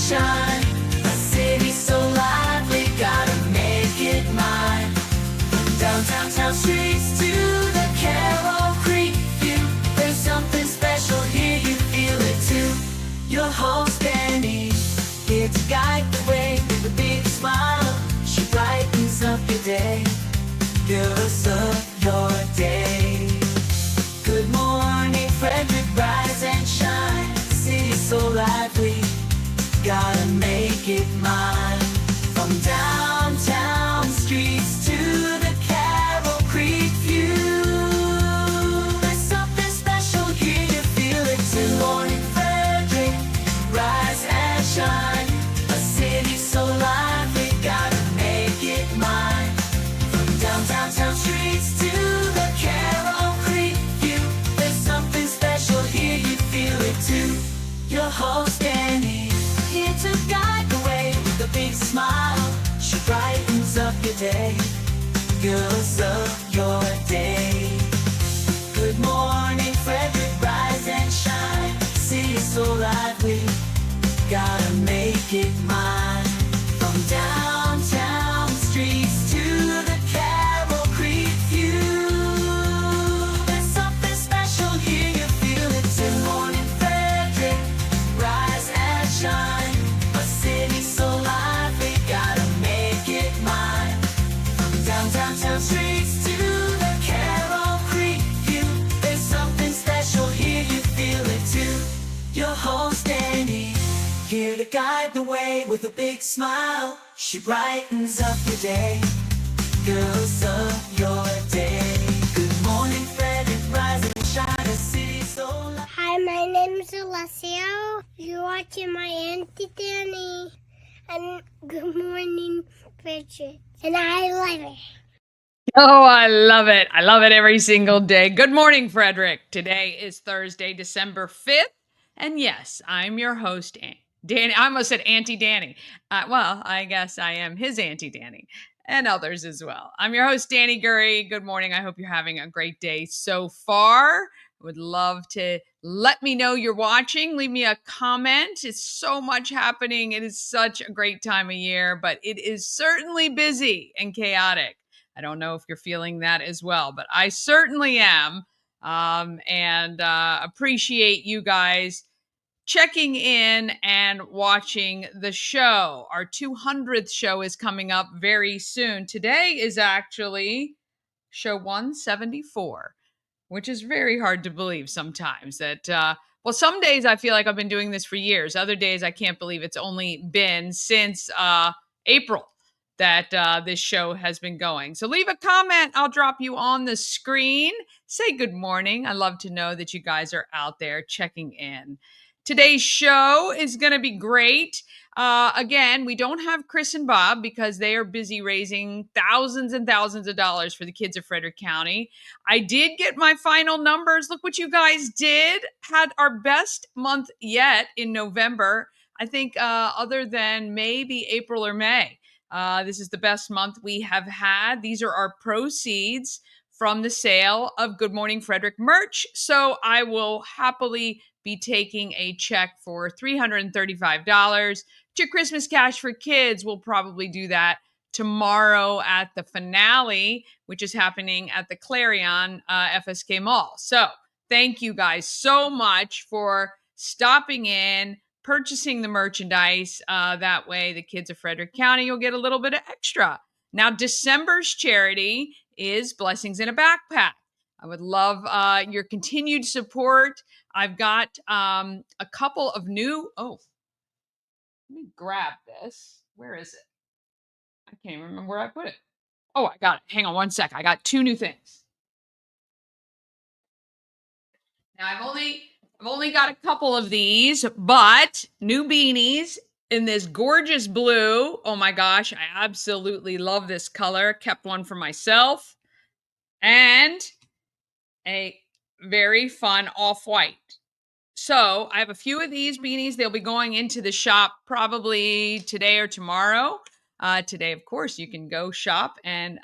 shine. A city so lively, gotta make it mine. From downtown town streets to the Carroll Creek view, there's something special here, you feel it too. Your host Danny, here to guide the way with a big smile. She brightens up your day, girls of your day. Good morning Frederick, rise and shine. City so lively, gotta make it mine. From downtown streets to the Carroll Creek view, there's something special here, you feel it too. Good morning Frederick, rise and shine. A city so lively, gotta make it mine. From downtown town streets to the Carroll Creek view, there's something special here, you feel it too. Your host Annie, here to guide the way with a big smile. She brightens up your day, girls of your day. Good morning Frederick, rise and shine. City so lively, gotta make it mine. From downtown streets to the Carroll Creek view, there's something special here, you feel it too. Good morning Frederick, rise and shine. A city so lively, gotta make it mine. From downtown streets to the Carroll Creek view, there's something special here, you feel it too. Your host Annie, here to guide the way with a big smile. She brightens up your day, girls of your day. Good morning Frederick, rise and shine. A city so lively. Hi, my name's Alessio. You're watching my Auntie Danny. And good morning, Frederick. And I love it. Oh, I love it. I love it every single day. Good morning, Frederick. Today is Thursday, December 5th. And yes, I'm your host, Danny. I almost said Auntie Danny. Well, I guess I am his Auntie Danny and others as well. I'm your host, Danny Gurry. Good morning. I hope you're having a great day so far. Would love to let me know you're watching. Leave me a comment. It's so much happening. It is such a great time of year, but it is certainly busy and chaotic. I don't know if you're feeling that as well, but I certainly am. And appreciate you guys checking in and watching the show. Our 200th show is coming up very soon. Today is actually show 174, which is very hard to believe sometimes that, well, some days I feel like I've been doing this for years. Other days I can't believe it's only been since April that this show has been going. So leave a comment. I'll drop you on the screen. Say good morning. I love to know that you guys are out there checking in. Today's show is going to be great. Again, we don't have Chris and Bob because they are busy raising thousands and thousands of dollars for the kids of Frederick County. I did get my final numbers. Look what you guys did. Had our best month yet in November. I think other than maybe April or May. This is the best month we have had. These are our proceeds from the sale of Good Morning Frederick merch. So I will happily be taking a check for $335 to Christmas Cash for Kids. We'll probably do that tomorrow at the finale, which is happening at the Clarion FSK Mall. So thank you guys so much for stopping in, purchasing the merchandise. That way the kids of Frederick County will get a little bit of extra. Now, December's charity is Blessings in a Backpack. I would love your continued support. I've got a couple of new, let me grab this. Where is it? I can't even remember where I put it. Oh, I got it. Hang on one sec. I got two new things. Now I've only got a couple of these, but new beanies in this gorgeous blue. Oh my gosh, I absolutely love this color. Kept one for myself. And a very fun off-white. So I have a few of these beanies. They'll be going into the shop probably today or tomorrow. Today, of course, you can go shop and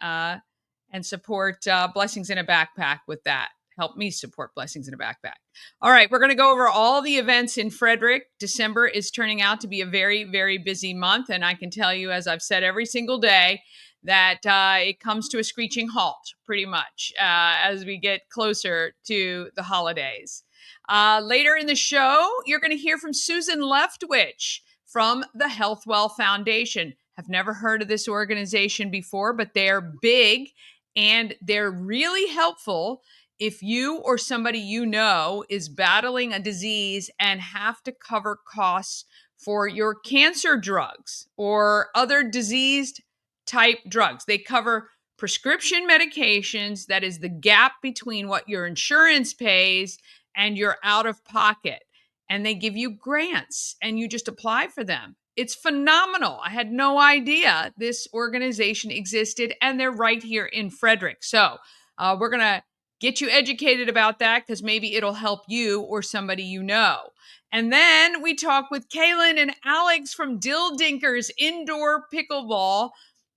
support Blessings in a Backpack with that. help me support Blessings in a Backpack. All right, we're going to go over all the events in Frederick. December is turning out to be a very, very busy month. And I can tell you, as I've said every single day, that it comes to a screeching halt pretty much as we get closer to the holidays. Later in the show, you're going to hear from Susan Leftwich from the Healthwell Foundation. Have never heard of this organization before, but they're big and they're really helpful if you or somebody you know is battling a disease and have to cover costs for your cancer drugs or other diseased type drugs. They cover prescription medications, that is the gap between what your insurance pays and your out of pocket. And they give you grants and you just apply for them. It's phenomenal. I had no idea this organization existed, and they're right here in Frederick. So we're going to get you educated about that because maybe it'll help you or somebody you know. And then we talk with Kaylin and Alex from Dill Dinkers Indoor Pickleball.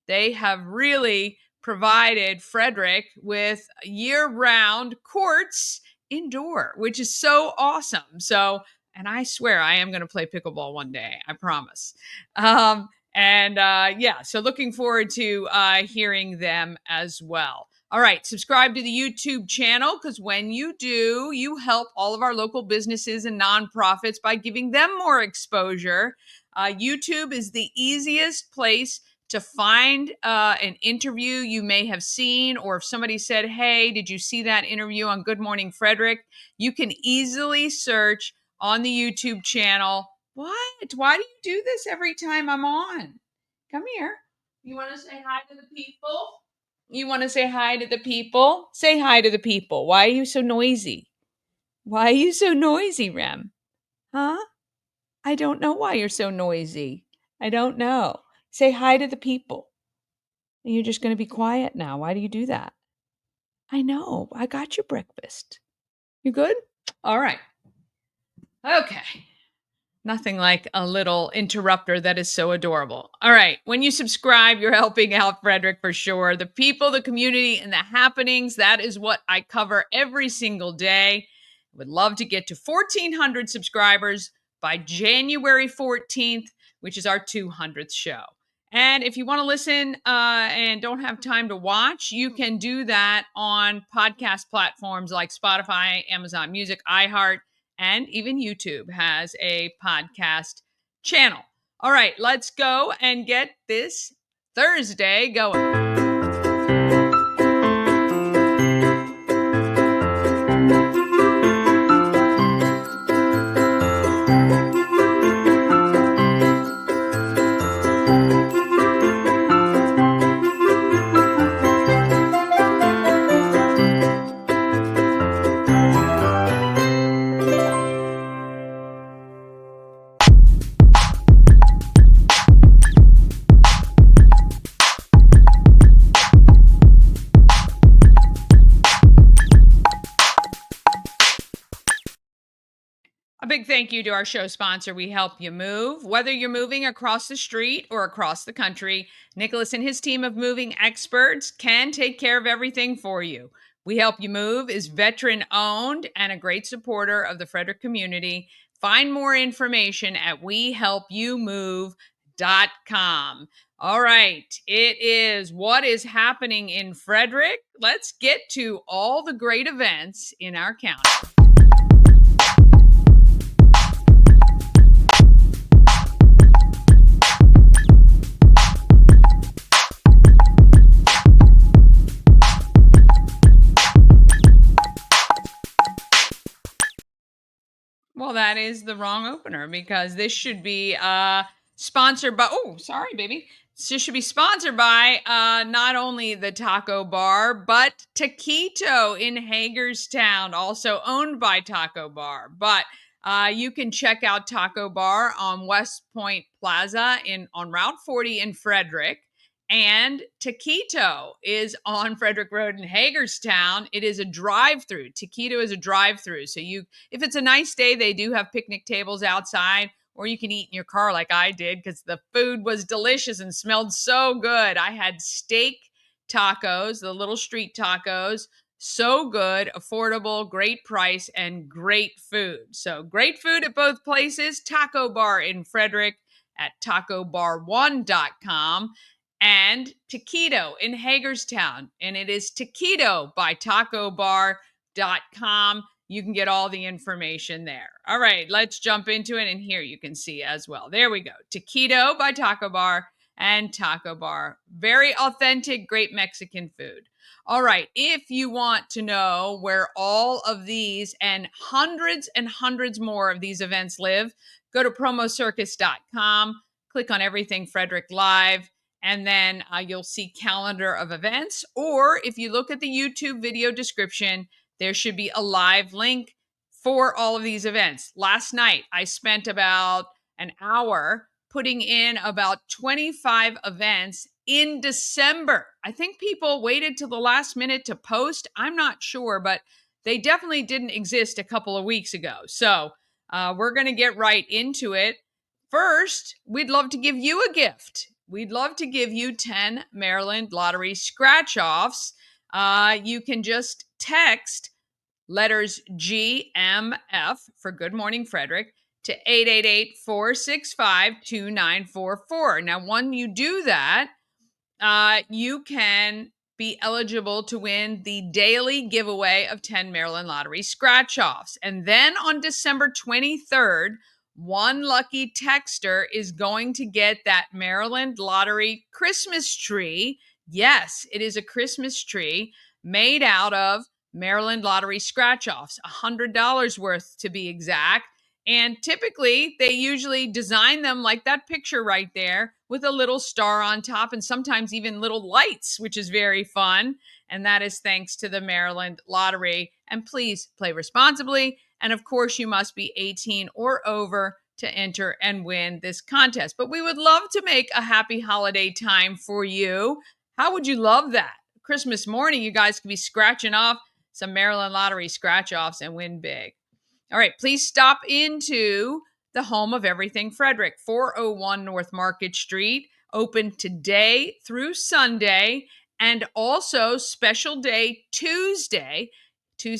They have really provided Frederick with year-round courts indoor, which is so awesome. So, and I swear I am going to play pickleball one day. I promise. Yeah, so looking forward to hearing them as well. All right, subscribe to the YouTube channel because when you do, you help all of our local businesses and nonprofits by giving them more exposure. YouTube is the easiest place to find an interview you may have seen, or if somebody said, hey, did you see that interview on Good Morning Frederick? You can easily search on the YouTube channel. What? Why do you do this every time I'm on? Come here. You want to say hi to the people? You want to say hi to the people? Say hi to the people. Why are you so noisy? Why are you so noisy, Rem? Huh? I don't know why you're so noisy. I don't know. Say hi to the people. And you're just going to be quiet now. Why do you do that? I know. I got your breakfast. You good? All right. Okay. Nothing like a little interrupter that is so adorable. All right. When you subscribe, you're helping out Frederick for sure. The people, the community, and the happenings, that is what I cover every single day. I would love to get to 1,400 subscribers by January 14th, which is our 200th show. And if you want to listen and don't have time to watch, you can do that on podcast platforms like Spotify, Amazon Music, iHeart, and even YouTube has a podcast channel. All right, let's go and get this Thursday going. A big thank you to our show sponsor, We Help You Move. Whether you're moving across the street or across the country, Nicholas and his team of moving experts can take care of everything for you. We Help You Move is veteran owned and a great supporter of the Frederick community. Find more information at wehelpyoumove.com. All right, it is what is happening in Frederick. Let's get to all the great events in our county. Well, that is the wrong opener because this should be sponsored by, oh, sorry, baby. This should be sponsored by not only the Taco Bar, but Taquito in Hagerstown, also owned by Taco Bar. But you can check out Taco Bar on West Point Plaza on Route 40 in Frederick. And Taquito is on Frederick Road in Hagerstown. It is a drive-through. Taquito is a drive-through. So if it's a nice day, they do have picnic tables outside, or you can eat in your car like I did because the food was delicious and smelled so good. I had steak tacos, the little street tacos, So good, affordable, great price, and great food. So great food at both places. Taco Bar in Frederick at tacobar1.com and Taquito in Hagerstown. And it is Taquito by tacobar.com. You can get all the information there. All right, let's jump into it. And here you can see as well. There we go. Taquito by Taco Bar and Taco Bar. Very authentic, great Mexican food. All right, if you want to know where all of these and hundreds more of these events live, go to promocircus.com, click on Everything Frederick Live, and then you'll see calendar of events. Or if you look at the YouTube video description, there should be a live link for all of these events. Last night, I spent about an hour putting in about 25 events in December. I think people waited till the last minute to post. I'm not sure, but they definitely didn't exist a couple of weeks ago. So we're going to get right into it. First, we'd love to give you a gift. We'd love to give you 10 Maryland Lottery scratch-offs. You can just text letters GMF for Good Morning Frederick to 888-465-2944. Now, when you do that, you can be eligible to win the daily giveaway of 10 Maryland Lottery scratch-offs. And then on December 23rd, one lucky texter is going to get that Maryland Lottery Christmas tree. Yes, it is a Christmas tree made out of Maryland Lottery scratch-offs, $100 worth to be exact. And typically, they usually design them like that picture right there with a little star on top and sometimes even little lights, which is very fun. And that is thanks to the Maryland Lottery. And please play responsibly. And of course, you must be 18 or over to enter and win this contest. But we would love to make a happy holiday time for you. How would you love that? Christmas morning, you guys could be scratching off some Maryland Lottery scratch-offs and win big. All right, please stop into the Home of Everything Frederick, 401 North Market Street, open today through Sunday, and also special day Tuesday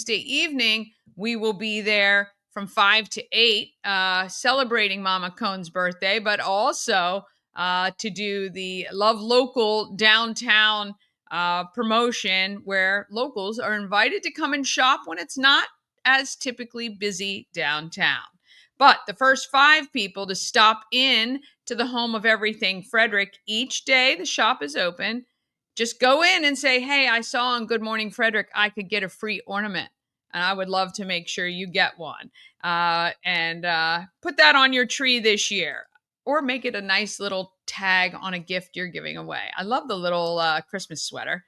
evening. We will be there from 5 to 8, celebrating Mama Cone's birthday, but also to do the Love Local downtown promotion where locals are invited to come and shop when it's not as typically busy downtown. But the first 5 people to stop in to the Home of Everything Frederick each day the shop is open, just go in and say, hey, I saw on Good Morning Frederick I could get a free ornament. And I would love to make sure you get one. And put that on your tree this year. Or make it a nice little tag on a gift you're giving away. I love the little Christmas sweater.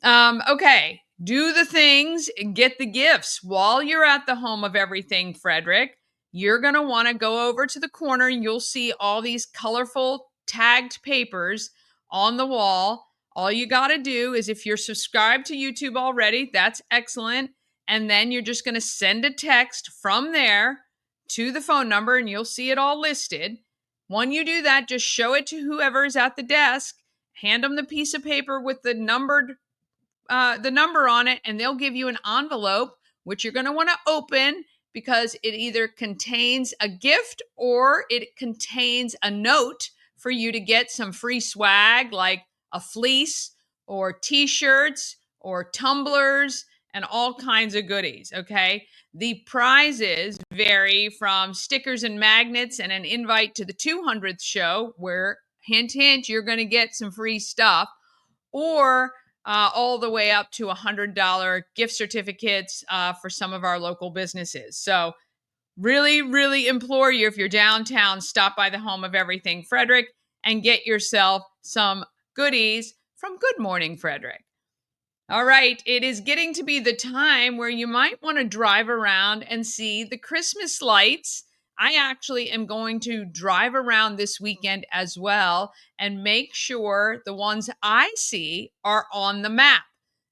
Okay, do the things, get the gifts. While you're at the Home of Everything Frederick, you're going to want to go over to the corner and you'll see all these colorful tagged papers on the wall. All you got to do is, if you're subscribed to YouTube already, that's excellent. And then you're just going to send a text from there to the phone number and you'll see it all listed. When you do that, just show it to whoever is at the desk, hand them the piece of paper with the number on it, and they'll give you an envelope, which you're going to want to open because it either contains a gift or it contains a note for you to get some free swag like a fleece or t-shirts or tumblers and all kinds of goodies, okay? The prizes vary from stickers and magnets and an invite to the 200th show where, hint, hint, you're going to get some free stuff, or all the way up to $100 gift certificates for some of our local businesses. So really implore you, if you're downtown, stop by the Home of Everything Frederick and get yourself some goodies from Good Morning Frederick. All right, it is getting to be the time where you might want to drive around and see the Christmas lights. I actually am going to drive around this weekend as well and make sure the ones I see are on the map.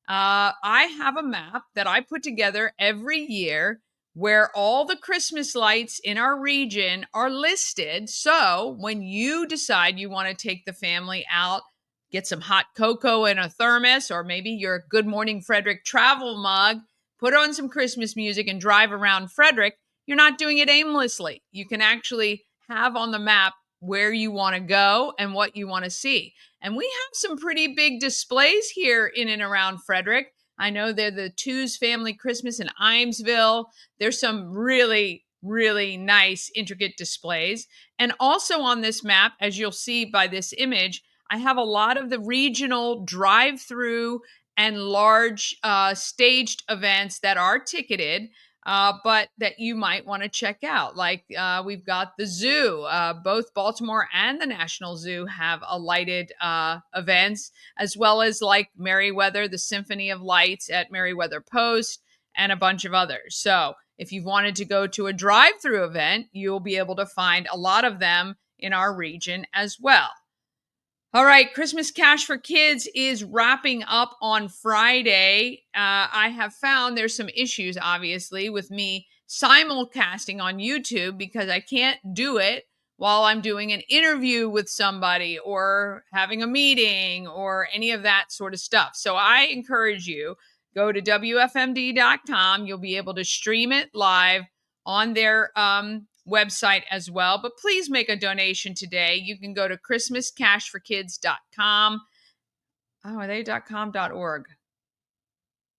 I have a map that I put together every year where all the Christmas lights in our region are listed. So when you decide you want to take the family out, get some hot cocoa in a thermos, or maybe your Good Morning Frederick travel mug, put on some Christmas music and drive around Frederick. You're not doing it aimlessly. You can actually have on the map where you want to go and what you want to see. And we have some pretty big displays here in and around Frederick. I know they're the Two's Family Christmas in Imesville. There's some really, really nice, intricate displays. And also on this map, as you'll see by this image, I have a lot of the regional drive-through and large staged events that are ticketed, but that you might want to check out. Like we've got the zoo. Both Baltimore and the National Zoo have a lighted events, as well as like Merriweather, the Symphony of Lights at Merriweather Post, and a bunch of others. So if you've wanted to go to a drive-through event, you'll be able to find a lot of them in our region as well. All right, Christmas Cash for Kids is wrapping up on Friday. I have found there's some issues, obviously, with me simulcasting on YouTube because I can't do it while I'm doing an interview with somebody or having a meeting or any of that sort of stuff. So I encourage you, go to WFMD.com. You'll be able to stream it live on their website as well. But please make a donation today. You can go to christmascashforkids.com. Oh, are they .com.org?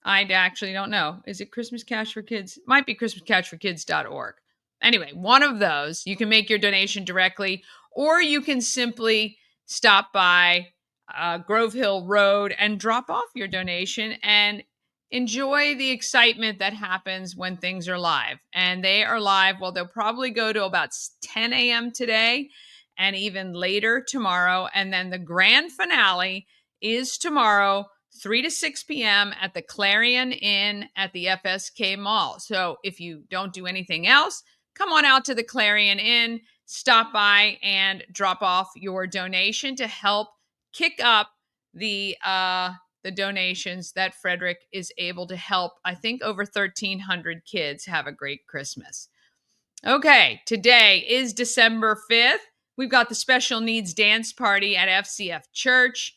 I actually don't know. Is it Christmas Cash for Kids? Might be christmascashforkids.org. Anyway, one of those, you can make your donation directly, or you can simply stop by Grove Hill Road and drop off your donation and enjoy the excitement that happens when things are live. And they are live. Well, they'll probably go to about 10 a.m. today and even later tomorrow. And then the grand finale is tomorrow, 3 to 6 p.m. at the Clarion Inn at the FSK Mall. So if you don't do anything else, come on out to the Clarion Inn, stop by and drop off your donation to help kick up the donations that Frederick is able to help. I think over 1,300 kids have a great Christmas. Okay, today is December 5th. We've got the special needs dance party at FCF Church.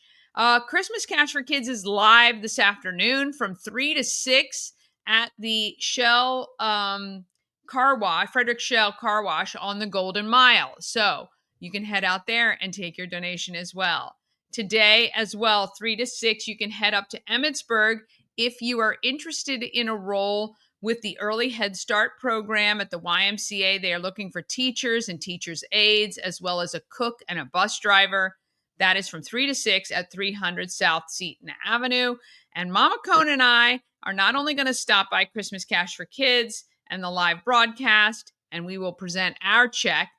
Christmas Cash for Kids is live this afternoon from 3 to 6 at the Shell Car Wash, Frederick Shell Car Wash on the Golden Mile. So you can head out there and take your donation as well. Today as well, 3 to 6, you can head up to Emmitsburg if you are interested in a role with the Early Head Start program at the YMCA. They are looking for teachers and teachers' aides, as well as a cook and a bus driver. That is from 3 to 6 at 300 South Seton Avenue. And Mama Cone and I are not only going to stop by Christmas Cash for Kids and the live broadcast, and we will present our check,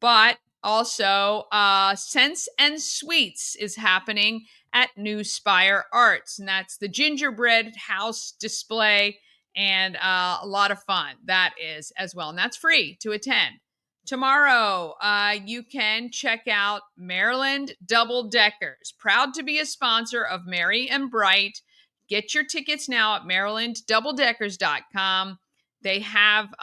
but also Scents and Sweets is happening at New Spire Arts. And that's the gingerbread house display and a lot of fun. That is as well. And that's free to attend. Tomorrow, you can check out Maryland Double Deckers. Proud to be a sponsor of Merry and Bright. Get your tickets now at marylanddoubledeckers.com. They have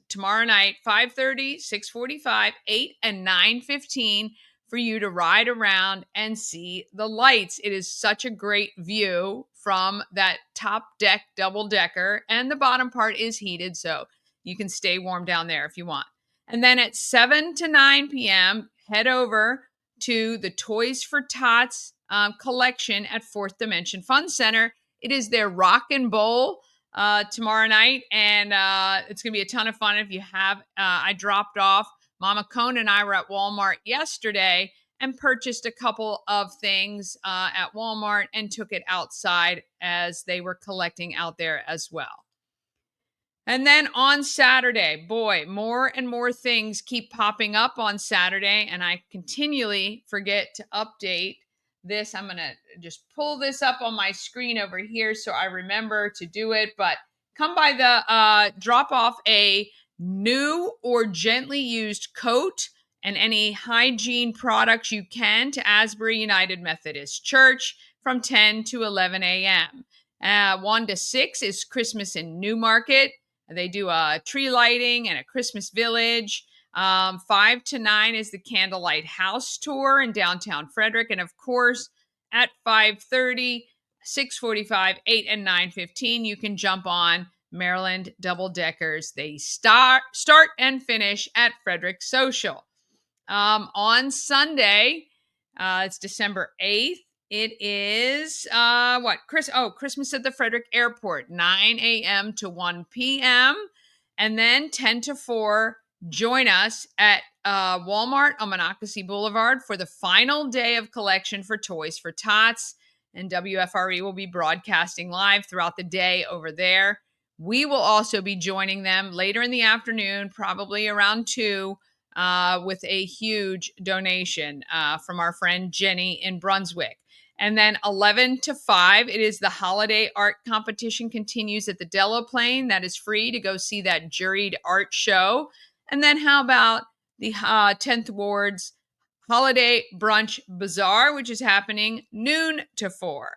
tomorrow night, 5:30, 6:45, 8, and 9:15 for you to ride around and see the lights. It is such a great view from that top deck double decker, and the bottom part is heated, so you can stay warm down there if you want. And then at 7 to 9 p.m., head over to the Toys for Tots collection at Fourth Dimension Fun Center. It is their Rock and Bowl tomorrow night, and it's going to be a ton of fun. If you have, I dropped off. Mama Cone and I were at Walmart yesterday and purchased a couple of things at Walmart and took it outside as they were collecting out there as well. And then on Saturday, boy, more and more things keep popping up on Saturday, and I continually forget to update this. I'm going to just pull this up on my screen over here so I remember to do it. But come by the drop off a new or gently used coat and any hygiene products you can to Asbury United Methodist Church from 10 to 11 a.m. 1 to 6 is Christmas in Newmarket. They do a tree lighting and a Christmas village. 5 to 9 is the Candlelight House Tour in downtown Frederick. And of course, at 5:30, 6:45, 8, and 9:15. You can jump on Maryland double deckers. They start and finish at Frederick Social. On Sunday, it's December 8th. It is Christmas at the Frederick Airport, 9 a.m. to 1 p.m. And then 10 to 4, join us at Walmart on Monocacy Boulevard for the final day of collection for Toys for Tots. And WFRE will be broadcasting live throughout the day over there. We will also be joining them later in the afternoon, probably around 2, with a huge donation from our friend Jenny in Brunswick. And then 11 to 5, it is the holiday art competition continues at the Delaplane. That is free to go see that juried art show. And then how about the 10th Ward's Holiday Brunch Bazaar, which is happening noon to 4.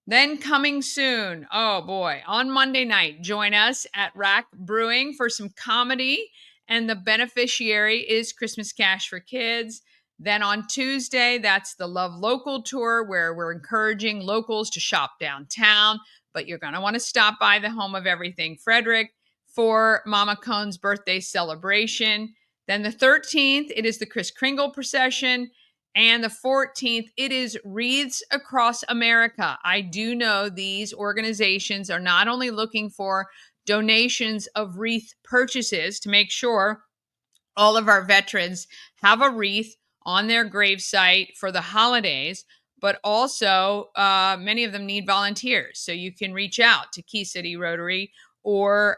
Then coming soon, oh boy, on Monday night, join us at Rack Brewing for some comedy. And the beneficiary is Christmas Cash for Kids. Then on Tuesday, that's the Love Local Tour, where we're encouraging locals to shop downtown. But you're going to want to stop by the Home of Everything Frederick for Mama Cone's birthday celebration. Then the 13th, it is the Kris Kringle procession. And the 14th, it is Wreaths Across America. I do know these organizations are not only looking for donations of wreath purchases to make sure all of our veterans have a wreath on their gravesite for the holidays, but also many of them need volunteers. So you can reach out to Key City Rotary or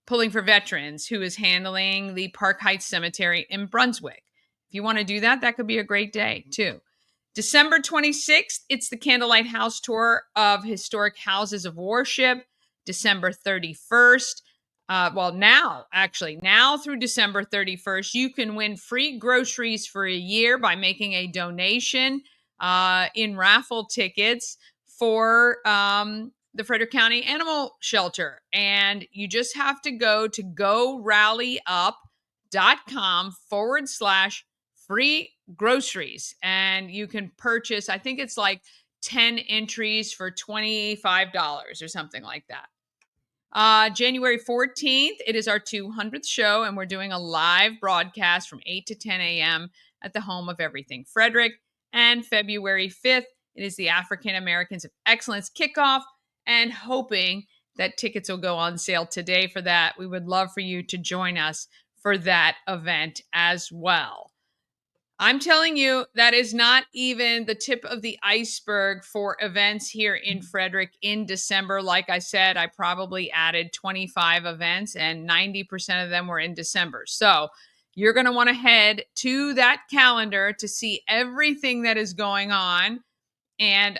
Pulling for Veterans, who is handling the Park Heights Cemetery in Brunswick. If you want to do that, that could be a great day too. December 26th, it's the Candlelight House Tour of Historic Houses of Worship. December 31st, now through December 31st, you can win free groceries for a year by making a donation in raffle tickets for the Frederick County Animal Shelter. And you just have to go to gorallyup.com/free groceries. And you can purchase, I think it's like 10 entries for $25 or something like that. January 14th, it is our 200th show, and we're doing a live broadcast from 8 to 10 a.m. at the Home of Everything Frederick. And February 5th, it is the African Americans of Excellence kickoff, and hoping that tickets will go on sale today for that. We would love for you to join us for that event as well. I'm telling you, that is not even the tip of the iceberg for events here in Frederick in December. Like I said, I probably added 25 events and 90% of them were in December. So you're going to want to head to that calendar to see everything that is going on and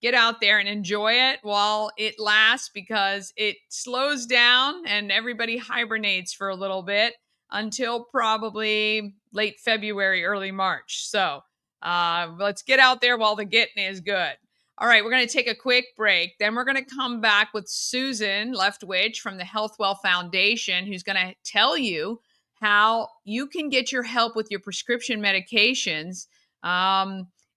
get out there and enjoy it while it lasts, because it slows down and everybody hibernates for a little bit until probably late February, early March. So let's get out there while the getting is good. All right, we're going to take a quick break. Then we're going to come back with Susan Leftwich from the Healthwell Foundation, who's going to tell you how you can get your help with your prescription medications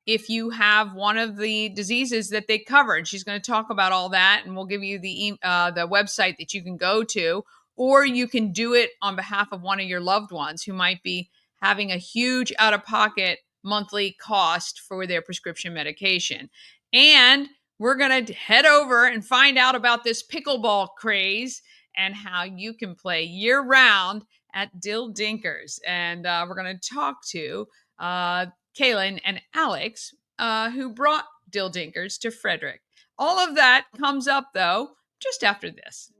if you have one of the diseases that they cover. And she's going to talk about all that, and we'll give you the website that you can go to, or you can do it on behalf of one of your loved ones who might be having a huge out-of-pocket monthly cost for their prescription medication. And we're going to head over and find out about this pickleball craze and how you can play year-round at Dill Dinkers. And we're going to talk to Kaylin and Alex, who brought Dill Dinkers to Frederick. All of that comes up, though, just after this.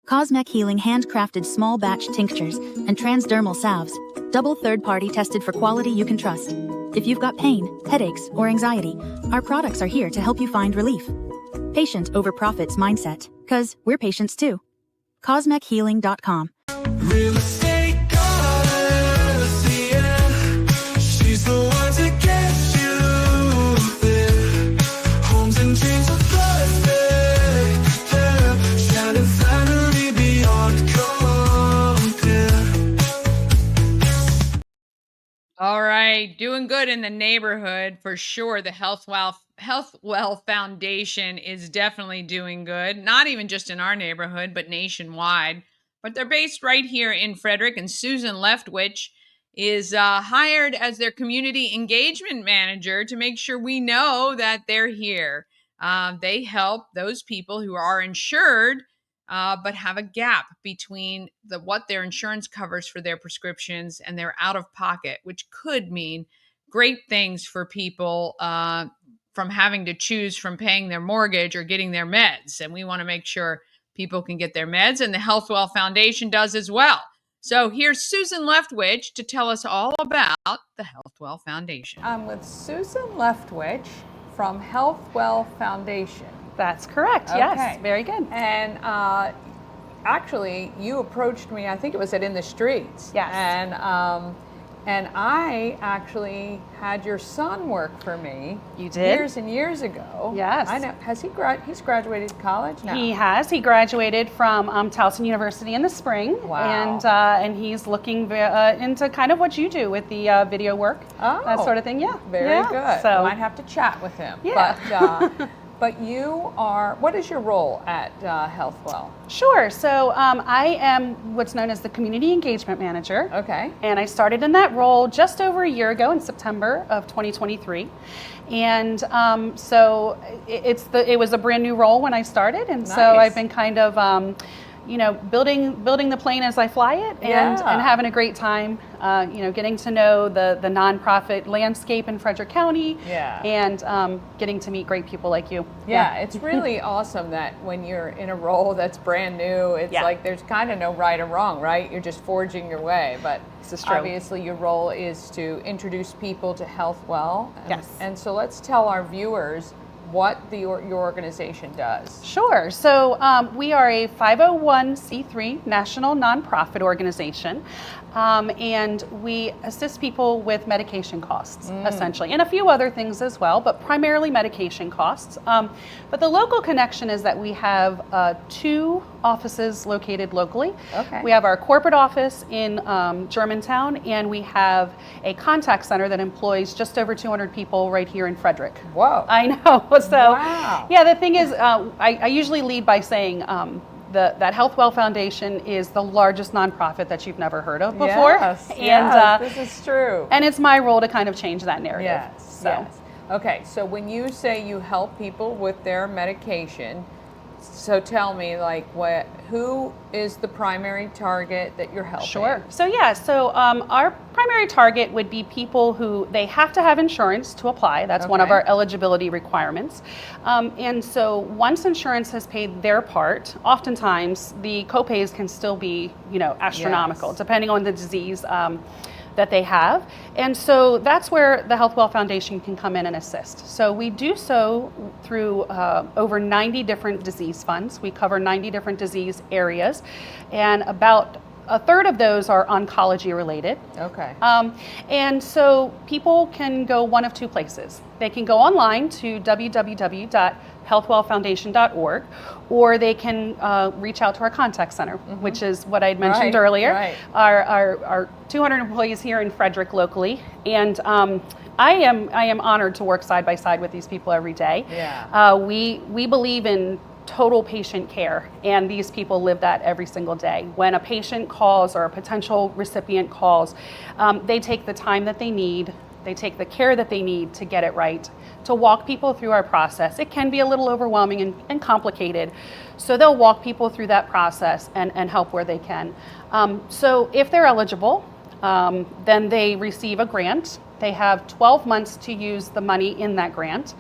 Cosmic Healing handcrafted small batch tinctures and transdermal salves Double third-party tested for quality you can trust. If you've got pain, headaches, or anxiety, our products are here to help you find relief. Patient over profits mindset, 'cause we're patients too. CosmecHealing.com. Real estate goddess, yeah. She's the one to get you there. Homes and dreams are perfect, yeah. Shining finally beyond compare. All right, doing good in the neighborhood for sure. The Healthwell Foundation is definitely doing good, not even just in our neighborhood, but nationwide. But they're based right here in Frederick, and Susan Leftwich is hired as their community engagement manager to make sure we know that they're here. They help those people who are insured but have a gap between what their insurance covers for their prescriptions and their out of pocket, which could mean great things for people from having to choose from paying their mortgage or getting their meds. And we want to make sure people can get their meds, and the Healthwell Foundation does as well. So here's Susan Leftwich to tell us all about the Healthwell Foundation. I'm with Susan Leftwich from Healthwell Foundation. That's correct. Okay. Yes, very good. And actually, you approached me. I think it was at In the Streets. Yes. And I actually had your son work for me. You did? Years and years ago. Yes. I know. Has he's graduated college now? He has. He graduated from Towson University in the spring. Wow. And he's looking into kind of what you do with the video work, that sort of thing. Yeah. Very Yeah. good. So I might have to chat with him. Yeah. But you are, what is your role at Healthwell? Sure. So I am what's known as the Community Engagement Manager. Okay. And I started in that role just over a year ago in September of 2023. And so it was a brand new role when I started. And so Nice. I've been kind of, building the plane as I fly it, and having a great time, getting to know the nonprofit landscape in Frederick County, and getting to meet great people like you. Yeah, it's really awesome that when you're in a role that's brand new, it's like there's kind of no right or wrong, right? You're just forging your way. But This is true. obviously your role is to introduce people to Healthwell. Yes. And so let's tell our viewers what your organization does. Sure. So we are a 501c3 national nonprofit organization, and we assist people with medication costs, essentially, and a few other things as well, but primarily medication costs. But the local connection is that we have 2 offices located locally. Okay. We have our corporate office in Germantown, and we have a contact center that employs just over 200 people right here in Frederick. Whoa. I know. So, Wow. yeah, the thing is, I usually lead by saying that Healthwell Foundation is the largest nonprofit that you've never heard of before. Yes, and this is true. and it's my role to kind of change that narrative. Yes, So. yes. Okay, so when you say you help people with their medication, so tell me, who is the primary target that you're helping? Sure. So our primary target would be people who they have to have insurance to apply. That's one of Okay. our eligibility requirements. And so once insurance has paid their part, oftentimes the copays can still be, astronomical, Yes. depending on the disease that they have. And so that's where the Healthwell Foundation can come in and assist. So we do so through over 90 different disease funds. We cover 90 different disease areas, and about a third of those are oncology related. Okay. And so people can go one of 2 places. They can go online to www.healthwellfoundation.org, or they can reach out to our contact center, which is what I had mentioned earlier. Right. Our 200 employees here in Frederick locally, and I am honored to work side by side with these people every day. Yeah. We believe in total patient care, and these people live that every single day. When a patient calls or a potential recipient calls, they take the time that they need, they take the care that they need to get it right, to walk people through our process. It can be a little overwhelming and complicated, so they'll walk people through that process and help where they can. So if they're eligible, then they receive a grant. They have 12 months to use the money in that grant.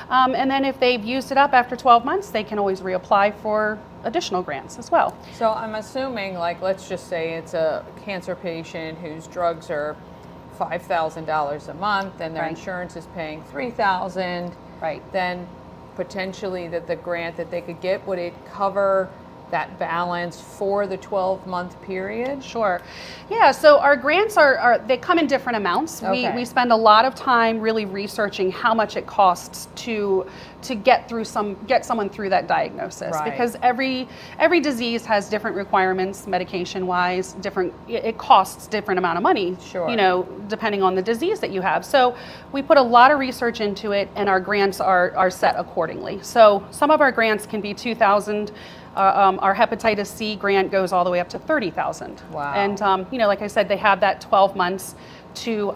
And then if they've used it up after 12 months, they can always reapply for additional grants as well. So I'm assuming, like, let's just say it's a cancer patient whose drugs are $5,000 a month and their Right. insurance is paying $3,000. Right. Then potentially that the grant that they could get, would it cover that balance for the 12-month period? Sure. Yeah, so our grants they come in different amounts. Okay. We spend a lot of time really researching how much it costs to get someone through that diagnosis, Right. because every disease has different requirements medication wise, it costs different amount of money, Sure. you know, depending on the disease that you have. So we put a lot of research into it, and our grants are set accordingly. So some of our grants can be $2,000. Our hepatitis C grant goes all the way up to $30,000. Wow. And you know, like I said, they have that 12 months to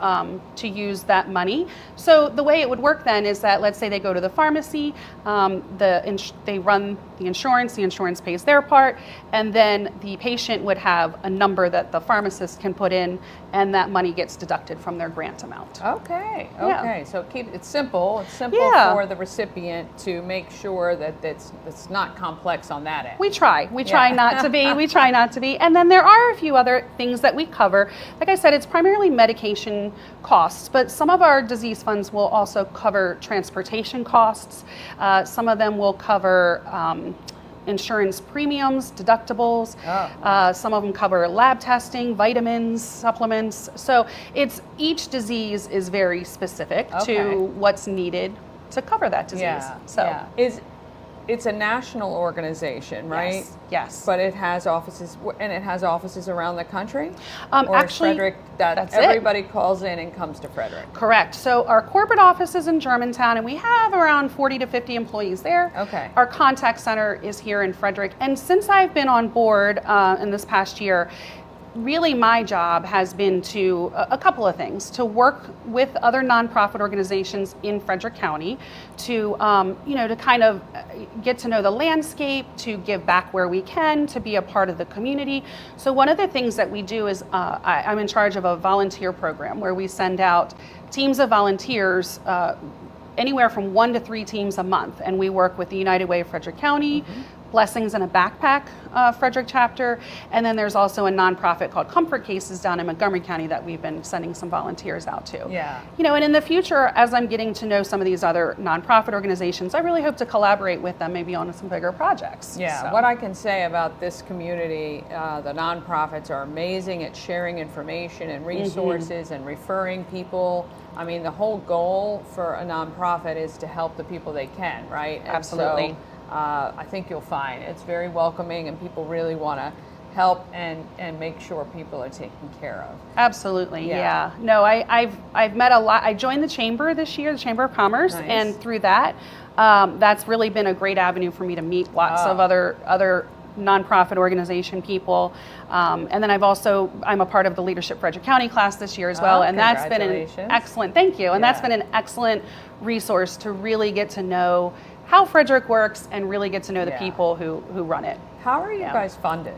use that money. So the way it would work then is that, let's say they go to the pharmacy, they run the insurance pays their part, and then the patient would have a number that the pharmacist can put in, and that money gets deducted from their grant amount. Okay, Yeah. okay. So it's simple. It's simple Yeah. for the recipient to make sure that it's not complex on that end. We try Yeah. not to be. We try not to be. And then there are a few other things that we cover. Like I said, it's primarily medication costs, but some of our disease funds will also cover transportation costs. Some of them will cover insurance premiums, deductibles. Oh. Some of them cover lab testing, vitamins, supplements. So each disease is very specific Okay. to what's needed to cover that disease. Yeah. So yeah. It's a national organization, right? Yes. But it has offices, and it has offices around the country. Or Actually, is Frederick, that's it. everybody calls in and comes to Frederick. Correct. So our corporate office is in Germantown, and we have around 40 to 50 employees there. Okay. Our contact center is here in Frederick. And since I've been on board in this past year, really my job has been to a couple of things: to work with other nonprofit organizations in Frederick County, to to kind of get to know the landscape, to give back where we can, to be a part of the community. So one of the things that we do is I'm in charge of a volunteer program where we send out teams of volunteers, anywhere from 1 to 3 teams a month, and we work with the United Way of Frederick County, Blessings in a Backpack Frederick chapter, and then there's also a nonprofit called Comfort Cases down in Montgomery County that we've been sending some volunteers out to. Yeah. You know, and in the future, as I'm getting to know some of these other nonprofit organizations, I really hope to collaborate with them, maybe on some bigger projects. Yeah, So. what I can say about this community, the nonprofits are amazing at sharing information and resources and referring people. I mean, the whole goal for a nonprofit is to help the people they can, right? And Absolutely. So, I think you'll find it's very welcoming, and people really want to help and make sure people are taken care of. Absolutely, Yeah. yeah. No, I've met a lot. I joined the chamber this year, the Chamber of Commerce, Nice. and through that, that's really been a great avenue for me to meet lots of other nonprofit organization people. And then I'm a part of the Leadership Frederick County class this year as well, and that's been an congratulations. excellent. Thank you, and that's Yeah. been an excellent resource to really get to know how Frederick works and really get to know the Yeah. people who run it. How are you Yeah. guys funded?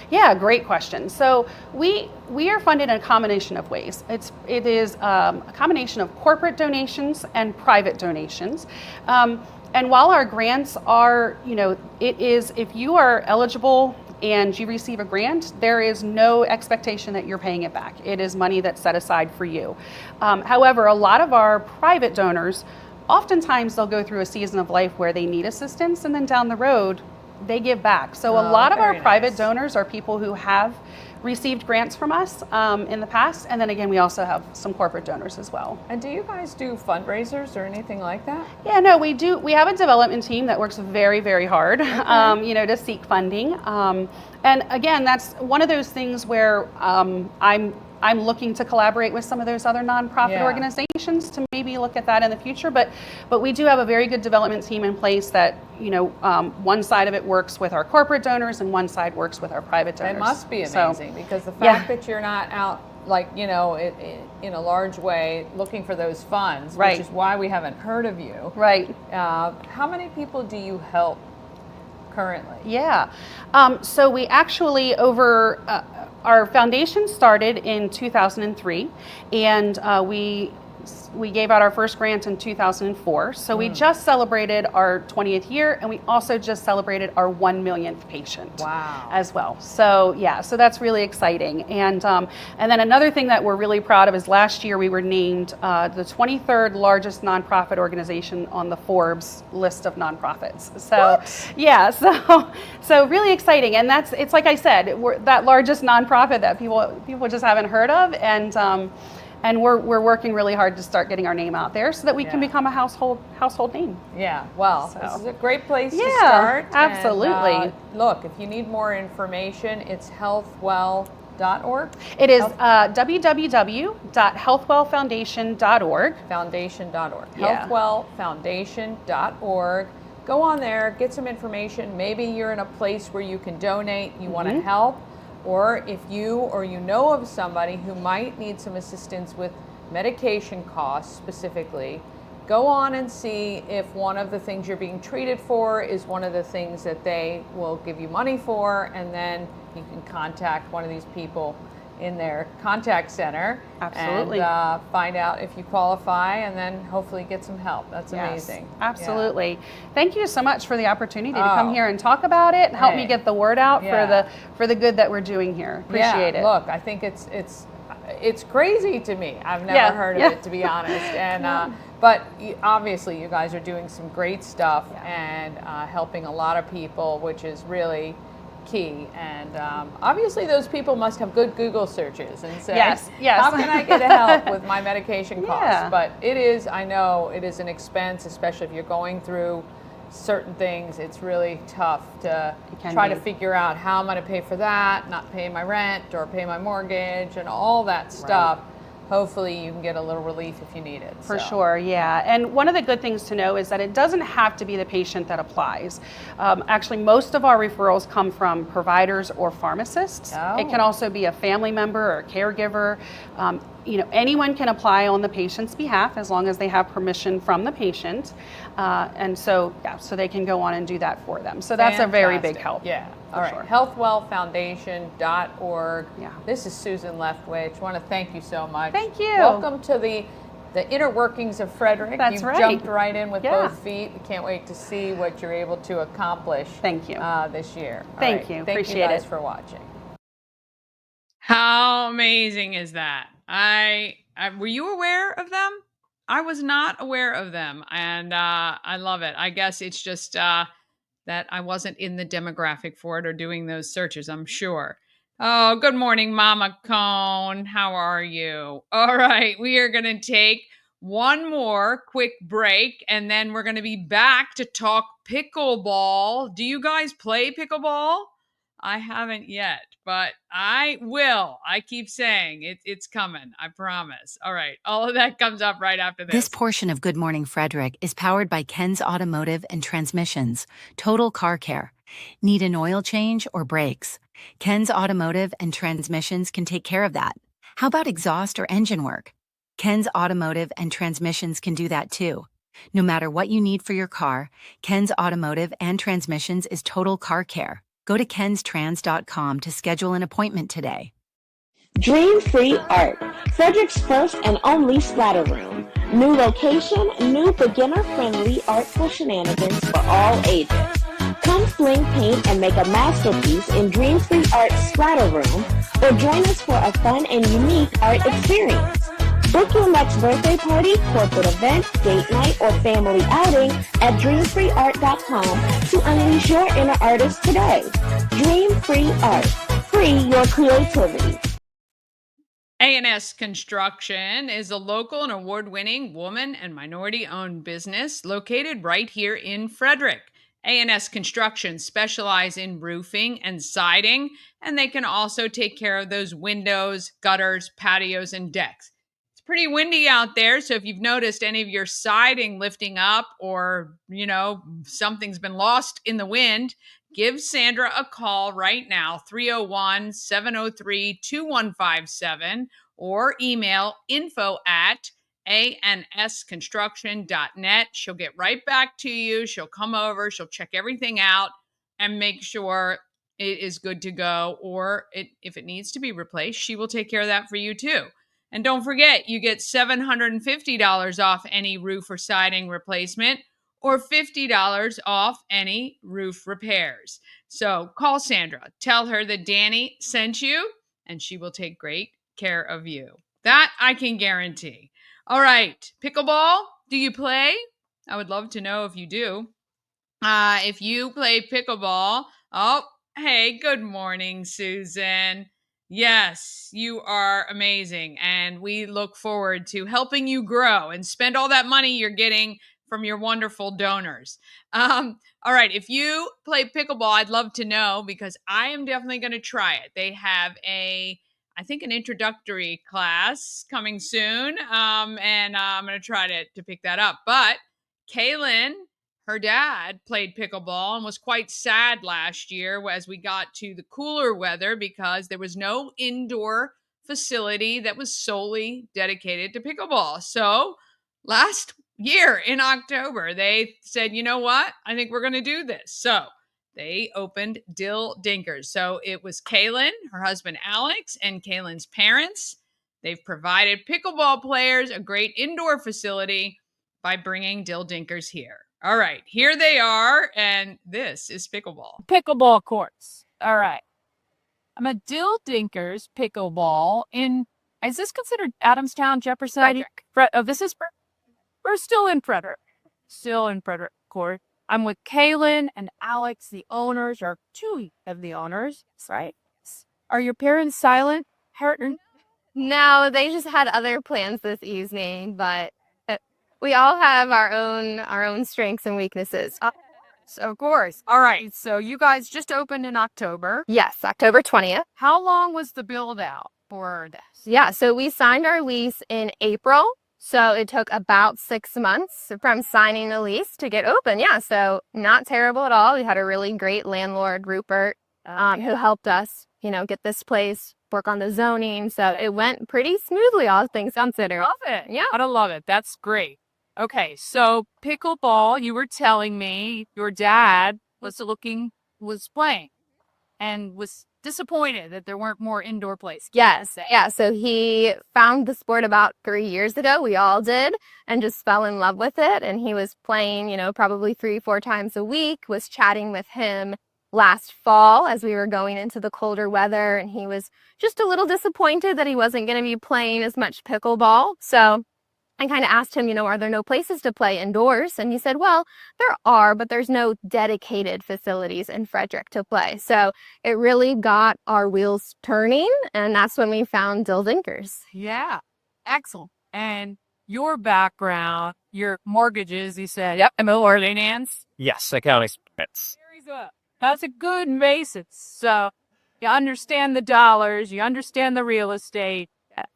Yeah, great question. So we are funded in a combination of ways. It is a combination of corporate donations and private donations. And while our grants are, it is, if you are eligible and you receive a grant, there is no expectation that you're paying it back. It is money that's set aside for you. However, a lot of our private donors, oftentimes they'll go through a season of life where they need assistance, and then down the road, they give back. So a lot of our very private nice. donors are people who have received grants from us in the past. And then again, we also have some corporate donors as well. And do you guys do fundraisers or anything like that? Yeah, no, we do. We have a development team that works very, very hard, to seek funding. And again, that's one of those things where I'm looking to collaborate with some of those other nonprofit Yeah. organizations to maybe look at that in the future. But we do have a very good development team in place that, one side of it works with our corporate donors and one side works with our private donors. It must be So, amazing, because the yeah. fact that you're not out, like, in a large way looking for those funds, Right. which is why we haven't heard of you. Right. How many people do you help currently? Yeah. So we actually Our foundation started in 2003, and we gave out our first grant in 2004. So we just celebrated our 20th year, and we also just celebrated our 1 millionth patient. Wow. As well. So yeah, so that's really exciting. And then another thing that we're really proud of is last year we were named the 23rd largest nonprofit organization on the Forbes list of nonprofits. So yeah, so really exciting. And it's like I said, we're that largest nonprofit that people just haven't heard of, and we're working really hard to start getting our name out there so that we can become a household name. Yeah, well, So. this is a great place to start. Absolutely. And, look, if you need more information, it's healthwell.org. It is www.healthwellfoundation.org. Foundation.org. Yeah. Healthwellfoundation.org. Go on there, get some information. Maybe you're in a place where you can donate, you want to help. Or if you or you know of somebody who might need some assistance with medication costs specifically, go on and see if one of the things you're being treated for is one of the things that they will give you money for, and then you can contact one of these people in their contact center. Absolutely. And find out if you qualify, and then hopefully get some help. That's amazing. Absolutely. Thank you so much for the opportunity to come here and talk about it and help me get the word out for the good that we're doing here. Appreciate it. Look, I think it's crazy to me. I've never heard of it, to be honest. And but obviously you guys are doing some great stuff and helping a lot of people, which is really key. And obviously those people must have good Google searches and say, yes. how can I get help with my medication costs? But I know it is an expense, especially if you're going through certain things. It's really tough to try to figure out how I'm going to pay for that, not pay my rent or pay my mortgage and all that stuff. Hopefully you can get a little relief if you need it. For sure, yeah. And one of the good things to know is that it doesn't have to be the patient that applies. Actually, most of our referrals come from providers or pharmacists. It can also be a family member or a caregiver. Anyone can apply on the patient's behalf as long as they have permission from the patient. And so they can go on and do that for them. So that's a very big help. Yeah. All right. Healthwellfoundation.org. Yeah. This is Susan Leftwich. I want to thank you so much. Thank you. Welcome to the inner workings of Frederick. That's You've jumped right in with both feet. We can't wait to see what you're able to accomplish. Thank you. This year. Thank you. Thank you guys for watching. How amazing is that? Were you aware of them? I was not aware of them, and I love it. I guess it's just that I wasn't in the demographic for it or doing those searches, I'm sure. Oh, good morning, Mama Cone. How are you? All right, we are going to take one more quick break, and then we're going to be back to talk pickleball. Do you guys play pickleball? I haven't yet, but I will. I keep saying it's coming. I promise. All right. All of that comes up right after this. This portion of Good Morning Frederick is powered by Ken's Automotive and Transmissions, Total Car Care. Need an oil change or brakes? Ken's Automotive and Transmissions can take care of that. How about exhaust or engine work? Ken's Automotive and Transmissions can do that too. No matter what you need for your car, Ken's Automotive and Transmissions is Total Car Care. Go to kenstrans.com to schedule an appointment today. Dream Free Art, Frederick's first and only splatter room. New location, new beginner-friendly artful shenanigans for all ages. Come fling paint and make a masterpiece in Dream Free Art Splatter Room, or join us for a fun and unique art experience. Book your next birthday party, corporate event, date night, or family outing at dreamfreeart.com to unleash your inner artist today. Dream Free Art. Free your creativity. A&S Construction is a local and award-winning woman and minority-owned business located right here in Frederick. A&S Construction specialize in roofing and siding, and they can also take care of those windows, gutters, patios, and decks. It's pretty windy out there, so if you've noticed any of your siding lifting up or, something's been lost in the wind, give Sandra a call right now, 301-703-2157, or email info@ansconstruction.net. She'll get right back to you. She'll come over. She'll check everything out and make sure it is good to go, or if it needs to be replaced, she will take care of that for you too. And don't forget, you get $750 off any roof or siding replacement, or $50 off any roof repairs. So call Sandra, tell her that Danny sent you, and she will take great care of you. That I can guarantee. All right, pickleball, do you play? I would love to know if you do. If you play pickleball, oh, hey, good morning, Susan. Yes, you are amazing. And we look forward to helping you grow and spend all that money you're getting from your wonderful donors. All right, if you play pickleball, I'd love to know, because I am definitely going to try it. They have I think, an introductory class coming soon, and I'm going to try to pick that up. But Kaylin, her dad, played pickleball and was quite sad last year as we got to the cooler weather, because there was no indoor facility that was solely dedicated to pickleball. So last year in October, they said, you know what? I think we're going to do this. So they opened Dill Dinkers. So it was Kaylin, her husband Alex, and Kaylin's parents. They've provided pickleball players a great indoor facility by bringing Dill Dinkers here. All right, here they are, and this is pickleball. Pickleball courts. All right. I'm a Dill Dinkers pickleball is this considered Adamstown, Jefferson? Frederick. This is, we're still in Frederick. Still in Frederick Court. I'm with Kaylin and Alex, the owners, or two of the owners, right? Are your parents silent? No, they just had other plans this evening, but we all have our own strengths and weaknesses. Of course. All right. So you guys just opened in October. Yes, October 20th. How long was the build out for this? Yeah, so we signed our lease in April. So it took about 6 months from signing the lease to get open. Yeah, so not terrible at all. We had a really great landlord, Rupert, who helped us, get this place, work on the zoning. So it went pretty smoothly, all things considered. Love it. Yeah. I love it. That's great. Okay, so pickleball, you were telling me your dad was playing and was disappointed that there weren't more indoor places. Yes. Yeah. So he found the sport about 3 years ago. We all did, and just fell in love with it. And he was playing, probably 3-4 times a week, was chatting with him last fall as we were going into the colder weather. And he was just a little disappointed that he wasn't going to be playing as much pickleball. So I kind of asked him, are there no places to play indoors? And he said, well, there are, but there's no dedicated facilities in Frederick to play. So it really got our wheels turning, and that's when we found Dill Dinkers. Yeah, excellent. And your background, your mortgages, you said, yep, are they Nan's? Yes, accounting expense. That's a good basis. So you understand the dollars, you understand the real estate,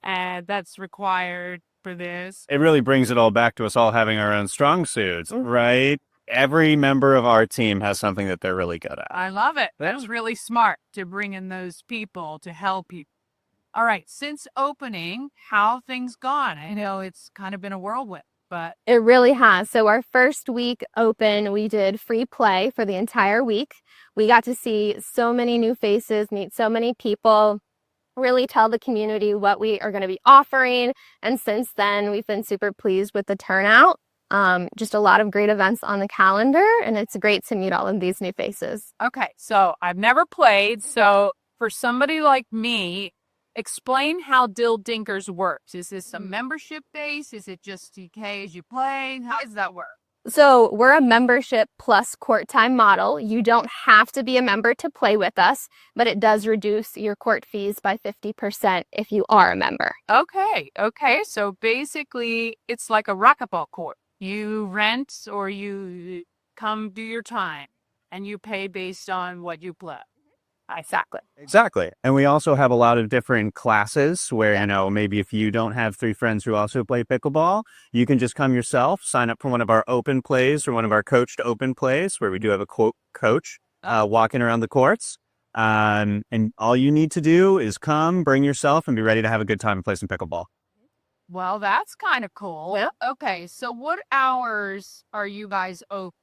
and that's required for this. It really brings it all back to us all having our own strong suits, right? Every member of our team has something that they're really good at. I love it. That was really smart to bring in those people to help people. All right, since opening, how things gone? I know it's kind of been a whirlwind, but it really has. So our first week open, we did free play for the entire week. We got to see so many new faces, meet so many people, really tell the community what we are going to be offering. And since then, we've been super pleased with the turnout. Just a lot of great events on the calendar, and it's great to meet all of these new faces. Okay, so I've never played. So for somebody like me, explain how Dill Dinkers works. Is this a membership base? Is it just you pay as you play? How does that work? So we're a membership plus court time model. You don't have to be a member to play with us, but it does reduce your court fees by 50% if you are a member. Okay. So basically, it's like a racquetball court. You rent or you come do your time, and you pay based on what you play. Exactly. And we also have a lot of different classes where, maybe if you don't have 3 friends who also play pickleball, you can just come yourself, sign up for one of our open plays or one of our coached open plays where we do have a coach walking around the courts. And all you need to do is come, bring yourself, and be ready to have a good time and play some pickleball. Well, that's kind of cool. Yeah. Okay, so what hours are you guys open?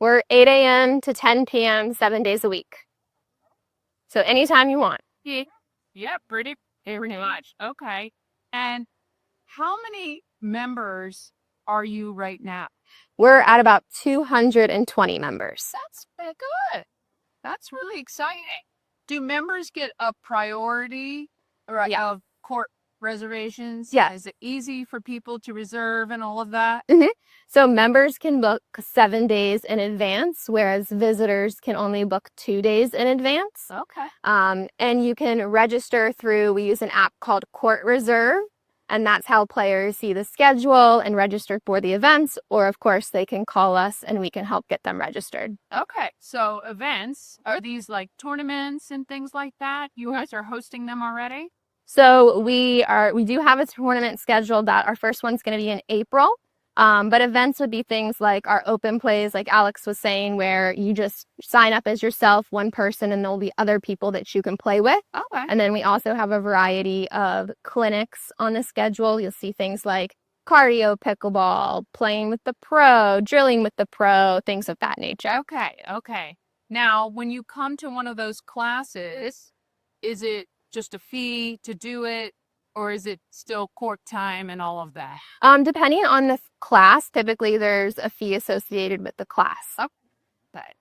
We're 8 a.m. to 10 p.m. 7 days a week. So anytime you want. Yeah, pretty much. Okay. And how many members are you right now? We're at about 220 members. That's very good. That's really exciting. Do members get a priority of court reservations? Yeah. Is it easy for people to reserve and all of that? So members can book 7 days in advance, whereas visitors can only book 2 days in advance. Okay. And you can register through, we use an app called Court Reserve, and that's how players see the schedule and register for the events, or of course they can call us and we can help get them registered. Okay. So events, are these like tournaments and things like that? You guys are hosting them already? So we do have a tournament scheduled that our first one's going to be in April. But events would be things like our open plays, like Alex was saying, where you just sign up as yourself, one person, and there'll be other people that you can play with. Okay. And then we also have a variety of clinics on the schedule. You'll see things like cardio pickleball, playing with the pro, drilling with the pro, things of that nature. Okay. Okay. Now, when you come to one of those classes, is it just a fee to do it? Or is it still court time and all of that? Depending on the class, typically there's a fee associated with the class. Okay.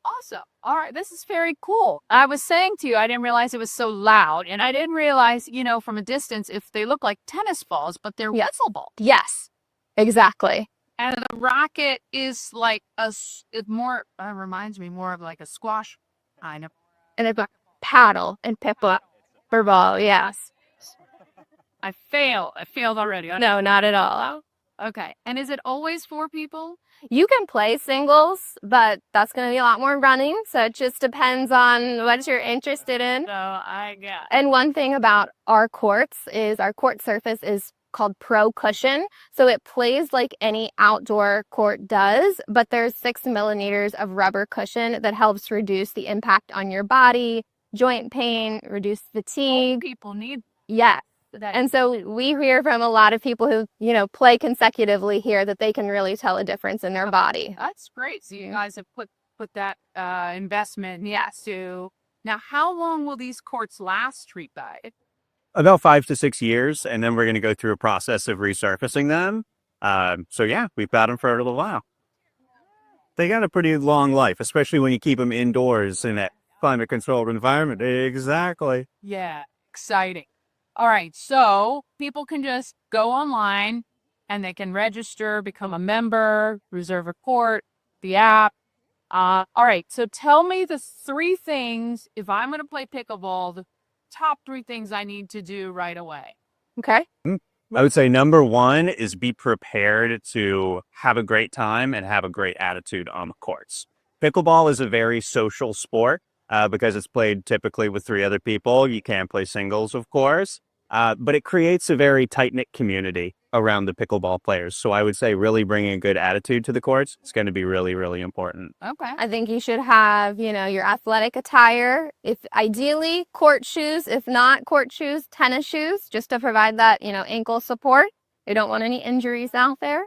Awesome. All right. This is very cool. I was saying to you, I didn't realize it was so loud. And I didn't realize, from a distance, if they look like tennis balls, but they're whistle balls. Yes, exactly. And the racket is like it reminds me more of like a squash kind of. And they've got paddle and pickleball, yes. I failed already. No, not at all. Okay. And is it always 4 people? You can play singles, but that's going to be a lot more running. So it just depends on what you're interested in. So I got it. And one thing about our courts is our court surface is called Pro Cushion. So it plays like any outdoor court does, but there's 6 millimeters of rubber cushion that helps reduce the impact on your body, joint pain, reduce fatigue. People need. Yes. And so we hear from a lot of people who, play consecutively here that they can really tell a difference in their body. That's great. So you guys have put that investment to. Now, how long will these courts last, Treat Guide? About 5 to 6 years, and then we're going to go through a process of resurfacing them. So yeah, we've got them for a little while. They got a pretty long life, especially when you keep them indoors in that climate-controlled environment. Exactly. Yeah, exciting. All right, so people can just go online and they can register, become a member, reserve a court, the app. All right, so tell me the 3 things, if I'm going to play pickleball, the top 3 things I need to do right away. Okay. I would say number 1 is be prepared to have a great time and have a great attitude on the courts. Pickleball is a very social sport because it's played typically with 3 other people. You can play singles, of course. But it creates a very tight-knit community around the pickleball players. So I would say really bringing a good attitude to the courts is going to be really, really important. Okay. I think you should have, your athletic attire. If ideally court shoes, if not court shoes, tennis shoes, just to provide that, ankle support. You don't want any injuries out there.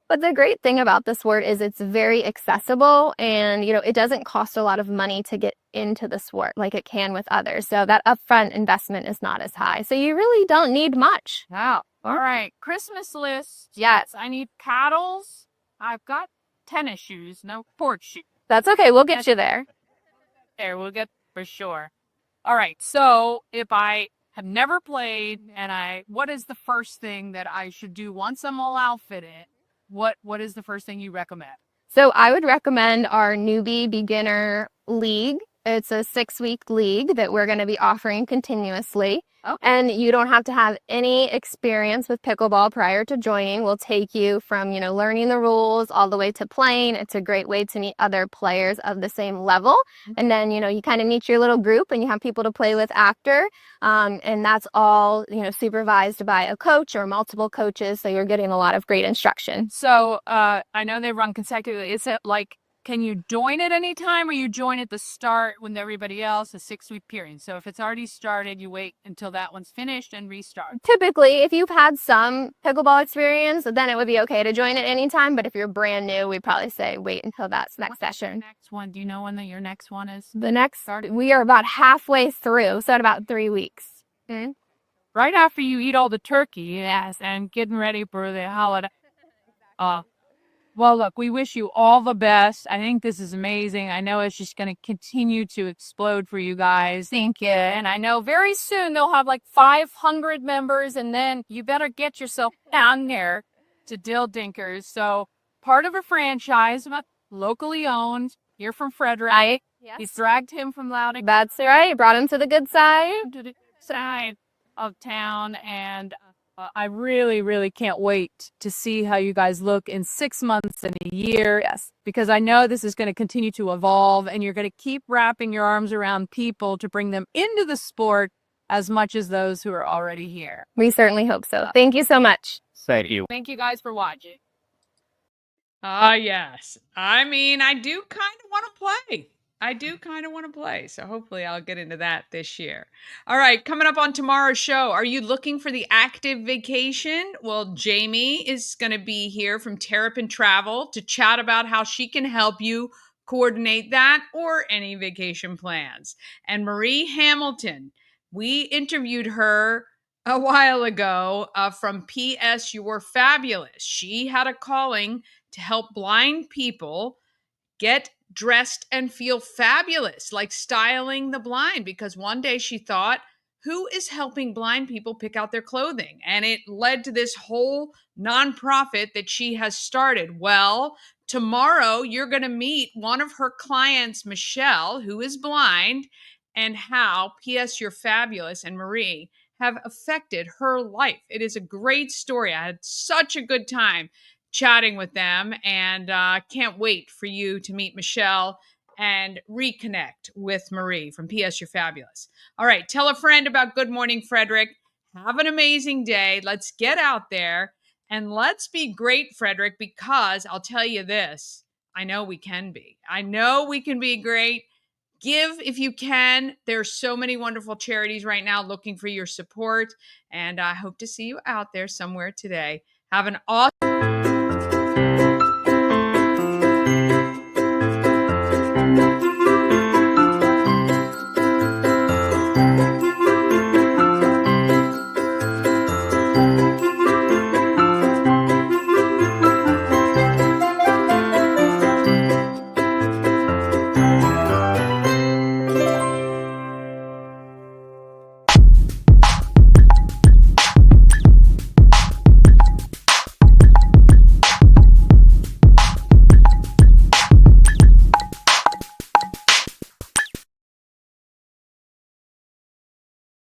But the great thing about this sport is it's very accessible and, it doesn't cost a lot of money to get into the sport like it can with others. So that upfront investment is not as high. So you really don't need much. Wow. All right. Christmas list. Yes. I need paddles. I've got tennis shoes, no court shoes. That's okay. We'll get you there. There, we'll get for sure. All right. So if I have never played what is the first thing that I should do once I'm all outfitted? What is the first thing you recommend? So I would recommend our newbie beginner league. It's a 6-week league that we're going to be offering continuously. Okay. And you don't have to have any experience with pickleball prior to joining. We'll take you from, learning the rules all the way to playing. It's a great way to meet other players of the same level. And then, you kind of meet your little group and you have people to play with after. And that's all, supervised by a coach or multiple coaches. So you're getting a lot of great instruction. So I know they run consecutively. Is it like can you join at any time, or you join at the start when everybody else, a 6-week period? So if it's already started, you wait until that one's finished and restart. Typically, if you've had some pickleball experience, then it would be okay to join at any time. But if you're brand new, we'd probably say wait until that next session. Next one, do you know when your next one is? The next, we are about halfway through, so in about 3 weeks. Right after you eat all the turkey, yes, and getting ready for the holiday. Well, look, we wish you all the best. I think this is amazing. I know it's just going to continue to explode for you guys. Thank you. And I know very soon they'll have like 500 members, and then you better get yourself down there to Dill Dinkers. So part of a franchise, locally owned. You're from Frederick. Right. Yes. He's dragged him from Loudoun. That's right. Brought him to the good side. To the side of town, and I really, really can't wait to see how you guys look in 6 months and a year. Yes. Because I know this is going to continue to evolve, and you're going to keep wrapping your arms around people to bring them into the sport as much as those who are already here. We certainly hope so. Thank you so much. Thank you. Thank you guys for watching. Yes. I mean, I do kind of want to play. So hopefully I'll get into that this year. All right, coming up on tomorrow's show, are you looking for the active vacation? Well, Jamie is going to be here from Terrapin Travel to chat about how she can help you coordinate that or any vacation plans. And Marie Hamilton, we interviewed her a while ago from PS You're Fabulous. She had a calling to help blind people get dressed and feel fabulous, like styling the blind, because one day she thought, who is helping blind people pick out their clothing? And it led to this whole nonprofit that she has started. Well, tomorrow you're going to meet one of her clients, Michelle, who is blind, and how PS You're Fabulous and Marie have affected her life. It is a great story. I had such a good time chatting with them, and can't wait for you to meet Michelle and reconnect with Marie from PS You're Fabulous. All right, tell a friend about Good Morning Frederick. Have an amazing day. Let's get out there and let's be great, Frederick, because I'll tell you this, I know we can be. I know we can be great. Give if you can. There's so many wonderful charities right now looking for your support, and I hope to see you out there somewhere today. Have an awesome